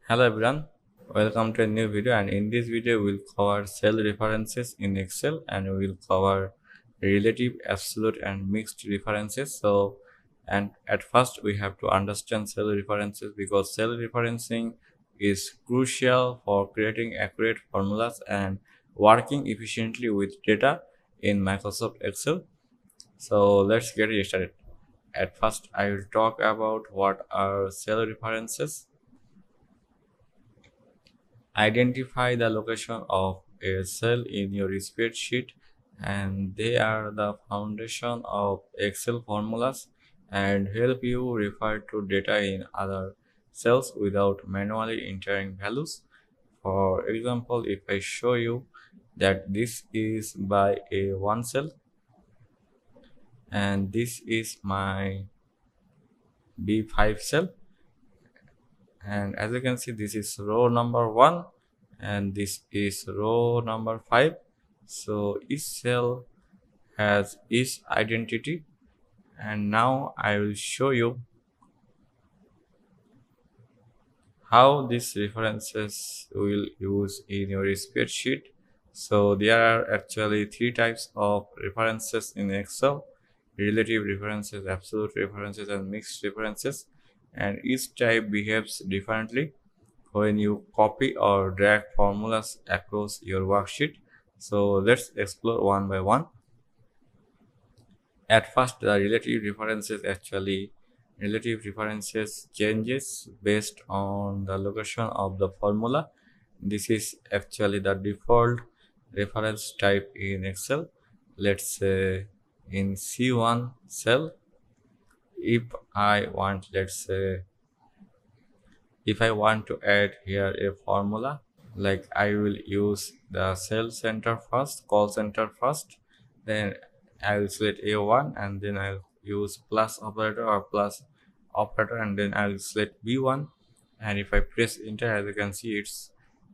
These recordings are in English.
Hello everyone, welcome to a new video, and in this video we'll cover cell references in Excel and we'll cover relative, absolute and mixed references. And at first we have to understand cell references because cell referencing is crucial for creating accurate formulas and working efficiently with data in Microsoft Excel. So let's get it started. At first I will talk about what are cell references. Identify the location of a cell in your spreadsheet, and they are the foundation of Excel formulas and help you refer to data in other cells without manually entering values. For example, if I show you that this is by a one cell and this is my B5 cell, and as you can see this is row number 1 and this is row number 5. So each cell has each identity, and now I will show you how these references will use in your spreadsheet. So there are actually three types of references in Excel: relative references, absolute references and mixed references, and each type behaves differently when you copy or drag formulas across your worksheet. So let's explore one by one. At first, the relative references changes based on the location of the formula. This is actually the default reference type in Excel. Let's say in C1 cell, if I want, let's say, if I want to add here a formula, like I will use the cell center first, call center first, then I will select A1 and then I'll use plus operator or plus operator, and then I'll select B1, and if I press enter, as you can see, it's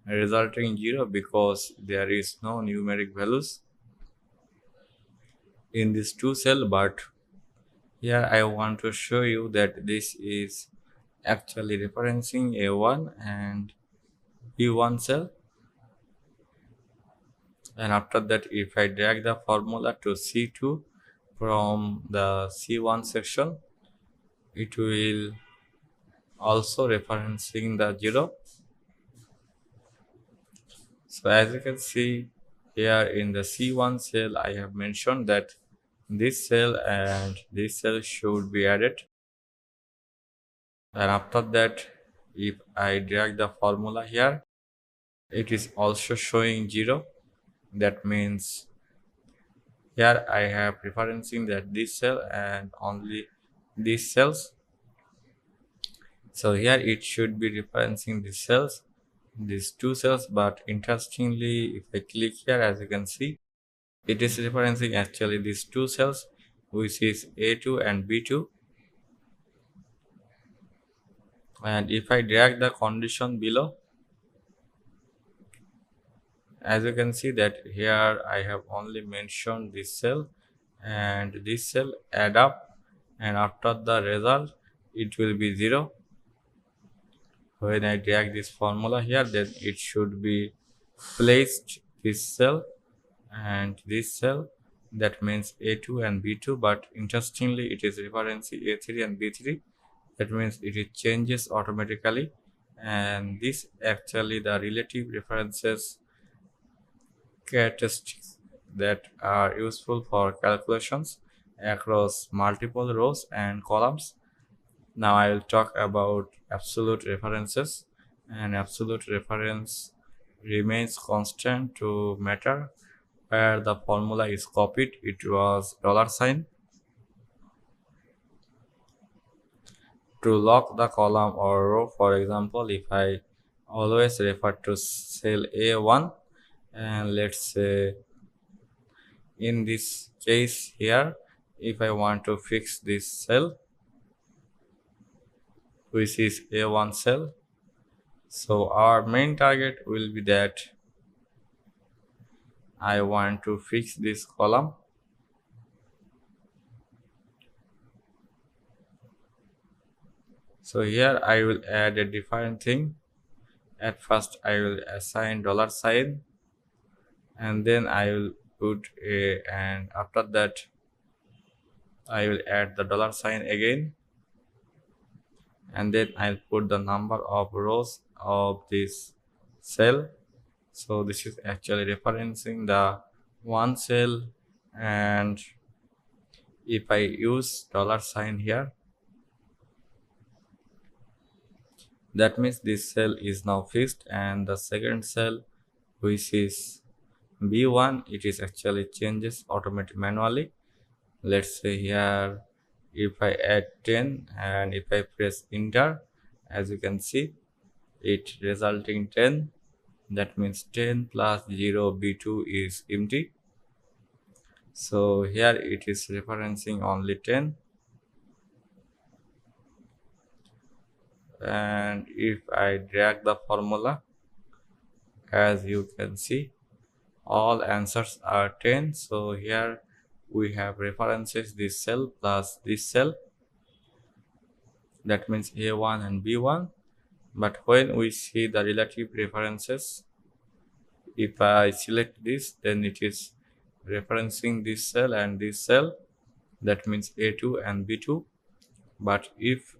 resulting 0 because there is no numeric values in this two cell. But here I want to show you that this is actually referencing A1 and B1 cell. And after that, if I drag the formula to C2 from the C1 section, it will also referencing the 0. So as you can see here in the C1 cell, I have mentioned that this cell and this cell should be added. And after that, if I drag the formula here, it is also showing 0. That means here I have referencing that this cell and only these cells. So here it should be referencing these cells, these two cells, but interestingly, if I click here, as you can see, it is referencing actually these two cells, which is A2 and B2. And if I drag the condition below, as you can see that here I have only mentioned this cell and this cell add up, and after the result it will be 0. When I drag this formula here, then it should be placed this cell and this cell, that means A2 and B2, but interestingly it is referencing A3 and B3. That means it changes automatically, and this actually the relative references characteristics that are useful for calculations across multiple rows and columns. Now I will talk about absolute references, and absolute reference remains constant to matter where the formula is copied. It was $sign. To lock the column or row, for example, if I always refer to cell A1, and let's say in this case here, if I want to fix this cell, which is A1 cell, so our main target will be that I want to fix this column. So here I will add a different thing. At first I will assign dollar sign, and then I will put a, and after that I will add the dollar sign again, and then I'll put the number of rows of this cell. So this is actually referencing the one cell, and if I use dollar sign here, that means this cell is now fixed, and the second cell, which is B1, it is actually changes automatically manually. Let's say here, if I add 10 and if I press enter, as you can see, it resulting 10. That means 10 plus 0 B2 is empty. So here it is referencing only 10. And if I drag the formula, as you can see, all answers are 10. So here we have references this cell plus this cell, that means A1 and B1. But when we see the relative references, if I select this, then it is referencing this cell and this cell, that means A2 and B2. But if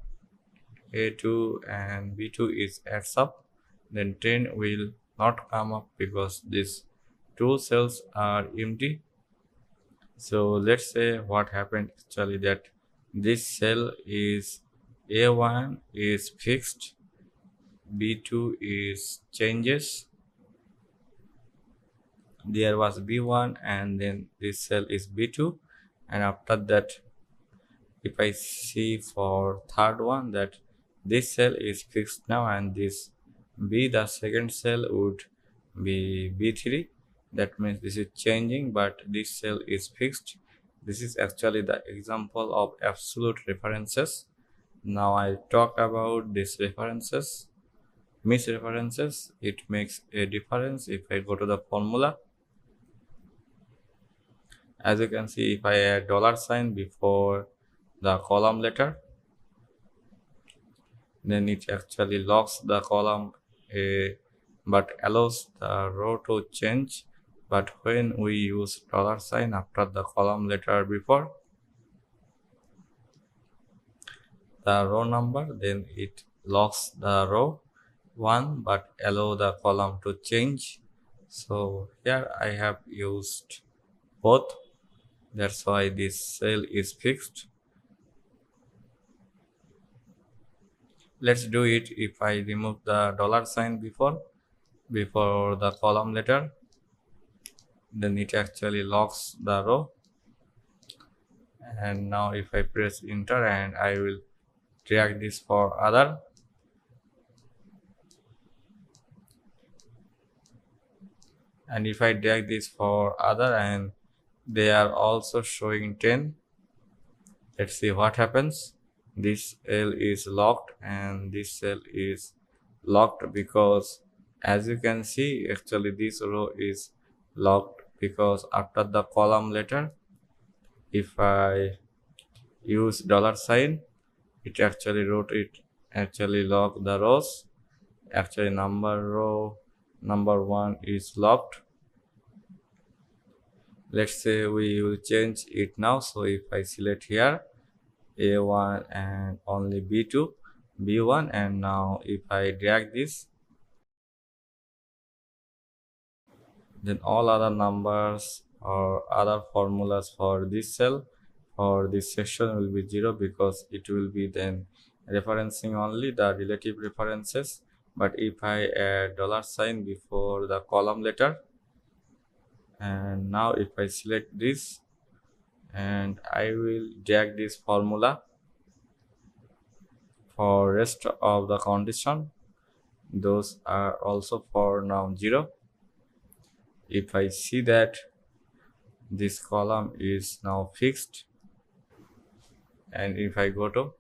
A2 and B2 is adds up, then 10 will not come up because these two cells are empty. So let's say what happened actually, that this cell is A1 is fixed, B2 is changes, there was B1, and then this cell is B2, and after that if I see for third one, that this cell is fixed now, and this B, the second cell, would be B3. That means this is changing, but this cell is fixed. This is actually the example of absolute references. Now I talk about these references, misreferences. It makes a difference if I go to the formula. As you can see, if I add dollar sign before the column letter, then it actually locks the column A, but allows the row to change. But when we use dollar sign after the column letter before the row number, then it locks the row 1 but allow the column to change. So here I have used both, that's why this cell is fixed. Let's do it. If I remove the dollar sign before the column letter, then it actually locks the row. And now if I press enter and I will drag this for other, and if I drag this for other and they are also showing 10, let's see what happens. This cell is locked and this cell is locked, because as you can see, actually this row is locked because after the column letter, if I use dollar sign, it actually lock the rows. Actually row number 1 is locked. Let's say we will change it now. So if I select here A1 and only B2, B1, and now if I drag this, then all other numbers or other formulas for this cell or this section will be 0, because it will be then referencing only the relative references. But if I add dollar sign before the column letter, and now if I select this and I will drag this formula for rest of the condition, those are also for now 0. If I see that this column is now fixed, and if I go to